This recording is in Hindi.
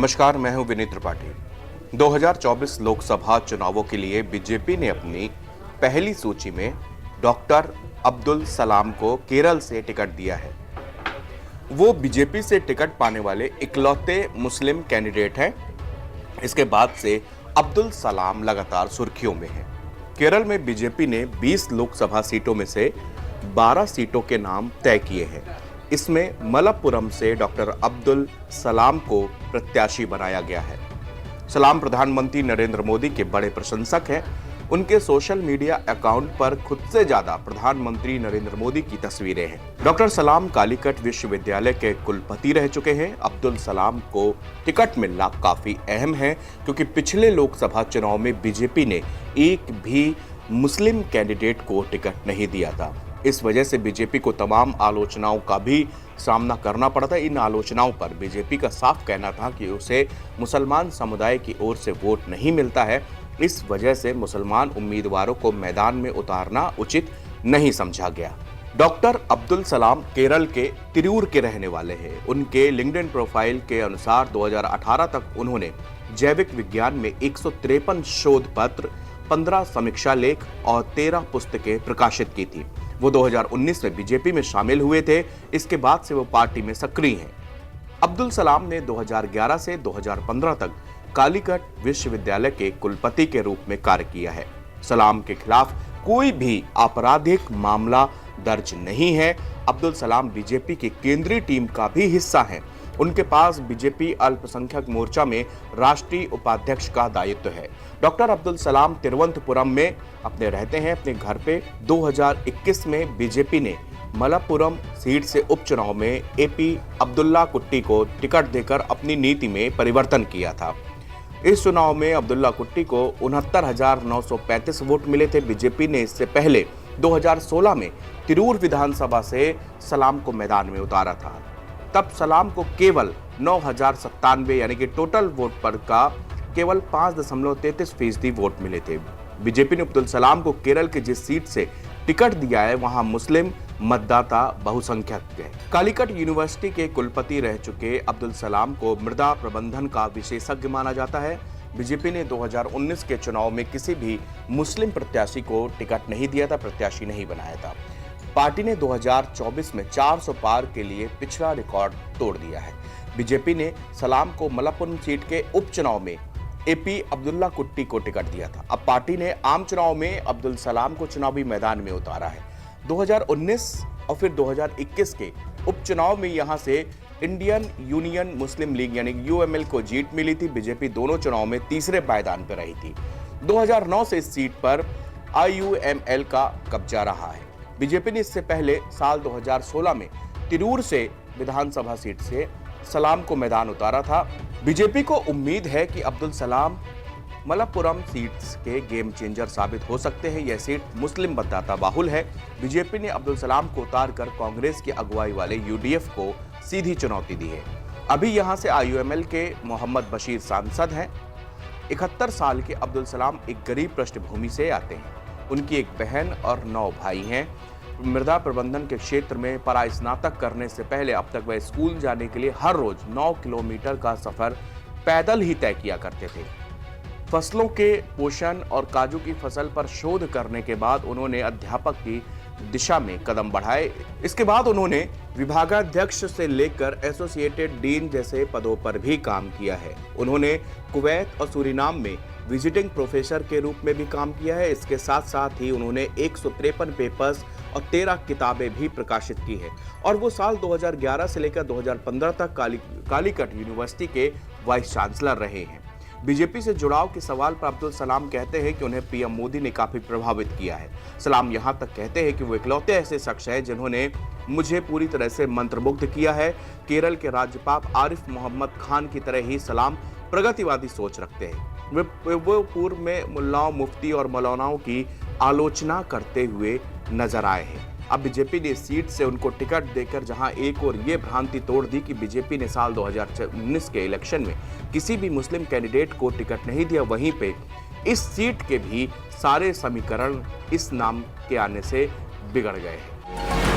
नमस्कार, मैं हूं विनीत त्रिपाठी। 2024 लोकसभा चुनावों के लिए बीजेपी ने अपनी पहली सूची में डॉक्टर अब्दुल सलाम को केरल से टिकट दिया है। वो बीजेपी से टिकट पाने वाले इकलौते मुस्लिम कैंडिडेट हैं। इसके बाद से अब्दुल सलाम लगातार सुर्खियों में हैं। केरल में बीजेपी ने 20 लोकसभा सीटों में से 12 सीटों के नाम तय किए हैं। इसमें मलप्पुरम से डॉक्टर अब्दुल सलाम को प्रत्याशी बनाया गया है। सलाम प्रधानमंत्री नरेंद्र मोदी के बड़े प्रशंसक हैं। उनके सोशल मीडिया अकाउंट पर खुद से ज्यादा प्रधानमंत्री नरेंद्र मोदी की तस्वीरें हैं। डॉक्टर सलाम कालीकट विश्वविद्यालय के कुलपति रह चुके हैं। अब्दुल सलाम को टिकट मिलना काफी अहम है, क्योंकि पिछले लोकसभा चुनाव में बीजेपी ने एक भी मुस्लिम कैंडिडेट को टिकट नहीं दिया था। इस वजह से बीजेपी को तमाम आलोचनाओं का भी सामना करना पड़ा था। इन आलोचनाओं पर बीजेपी का साफ कहना था कि उसे मुसलमान समुदाय की ओर से वोट नहीं मिलता है। इस वजह से मुसलमान उम्मीदवारों को मैदान में उतारना उचित नहीं समझा गया। डॉक्टर अब्दुल सलाम केरल के तिरूर के रहने वाले हैं। उनके लिंक्डइन प्रोफाइल के अनुसार 2018 तक उन्होंने जैविक विज्ञान में 153 शोध पत्र, 15 समीक्षा लेख और 13 पुस्तकें प्रकाशित की थी। वो 2019 में बीजेपी में शामिल हुए थे। इसके बाद से वो पार्टी में सक्रिय हैं। अब्दुल सलाम ने 2011 से 2015 तक कालीकट विश्वविद्यालय के कुलपति के रूप में कार्य किया है। सलाम के खिलाफ कोई भी आपराधिक मामला दर्ज नहीं है। अब्दुल सलाम बीजेपी की केंद्रीय टीम का भी हिस्सा हैं। उनके पास बीजेपी अल्पसंख्यक मोर्चा में राष्ट्रीय उपाध्यक्ष का दायित्व है। डॉक्टर अब्दुल सलाम तिरुवनंतपुरम में अपने रहते हैं। अपने घर पे 2021 में बीजेपी ने मलप्पुरम सीट से उपचुनाव में एपी अब्दुल्ला कुट्टी को टिकट देकर अपनी नीति में परिवर्तन किया था। इस चुनाव में अब्दुल्ला कुट्टी को 69,935 वोट मिले थे। बीजेपी ने इससे पहले 2016 में तिरूर विधानसभा से सलाम को मैदान में उतारा था। तब सलाम को केवल 9,097 यानी कि टोटल वोट पर का केवल 5.33% वोट मिले थे। बीजेपी ने अब्दुल सलाम को केरल के जिस सीट से टिकट दिया है, वहां मुस्लिम मतदाता बहुसंख्यक है। कालीकट यूनिवर्सिटी के कुलपति रह चुके अब्दुल सलाम को मृदा प्रबंधन का विशेषज्ञ माना जाता है। बीजेपी ने 2019 के चुनाव में किसी भी मुस्लिम प्रत्याशी को टिकट नहीं दिया था, प्रत्याशी नहीं बनाया था। पार्टी ने 2024 में 400 पार के लिए पिछला रिकॉर्ड तोड़ दिया है। बीजेपी ने सलाम को मलप्पुरम सीट के उपचुनाव में एपी अब्दुल्ला कुट्टी को टिकट दिया था। अब पार्टी ने आम चुनाव में अब्दुल सलाम को चुनावी मैदान में उतारा है। 2019 और फिर 2021 के उपचुनाव में यहां से इंडियन यूनियन मुस्लिम लीग यानी यूएमएल को जीत मिली थी। बीजेपी दोनों चुनाव में तीसरे पायदान पर रही थी। 2009 से इस सीट पर आईयूएमएल का कब्जा रहा है। बीजेपी ने इससे पहले साल 2016 में तिरूर से विधानसभा सीट से सलाम को मैदान उतारा था। बीजेपी को उम्मीद है कि अब्दुल सलाम मलप्पुरम सीट्स के गेम चेंजर साबित हो सकते हैं। यह सीट मुस्लिम मतदाता बाहुल है। बीजेपी ने अब्दुल सलाम को उतारकर कांग्रेस की अगुवाई वाले यूडीएफ को सीधी चुनौती दी है। अभी यहां से आईयूएमएल के मोहम्मद बशीर सांसद हैं। 71 साल के अब्दुल सलाम एक गरीब पृष्ठभूमि से आते हैं। उनकी एक बहन और 9 भाई हैं। मृदा प्रबंधन के क्षेत्र में परास्नातक करने से पहले अब तक वह स्कूल जाने के लिए हर रोज 9 किलोमीटर का सफर पैदल ही तय किया करते थे। फसलों के पोषण और काजू की फसल पर शोध करने के बाद उन्होंने अध्यापक की दिशा में कदम बढ़ाए। इसके बाद उन्होंने विभागाध्यक्ष से लेकर एसोसिएटेड डीन जैसे पदों पर भी काम किया है। उन्होंने कुवैत और सूरीनाम में विजिटिंग प्रोफेसर के रूप में भी काम किया है। इसके साथ साथ ही उन्होंने 153 पेपर्स और 13 किताबें भी प्रकाशित की है। और वो साल 2011 से लेकर 2015 तक कालीकट यूनिवर्सिटी के वाइस चांसलर रहे हैं। बीजेपी से जुड़ाव के सवाल पर अब्दुल सलाम कहते हैं कि उन्हें पीएम मोदी ने काफी प्रभावित किया है। सलाम यहां तक कहते हैं कि वो इकलौते ऐसे शख्स हैं जिन्होंने मुझे पूरी तरह से मंत्रमुग्ध किया है। केरल के राज्यपाल आरिफ मोहम्मद खान की तरह ही सलाम प्रगतिवादी सोच रखते हैं। वो पूर्व में मुल्लाओं, मुफ्ती और मौलानाओं की आलोचना करते हुए नजर आए हैं। अब बीजेपी ने सीट से उनको टिकट देकर जहां एक और ये भ्रांति तोड़ दी कि बीजेपी ने साल 2019 के इलेक्शन में किसी भी मुस्लिम कैंडिडेट को टिकट नहीं दिया, वहीं पे इस सीट के भी सारे समीकरण इस नाम के आने से बिगड़ गए हैं।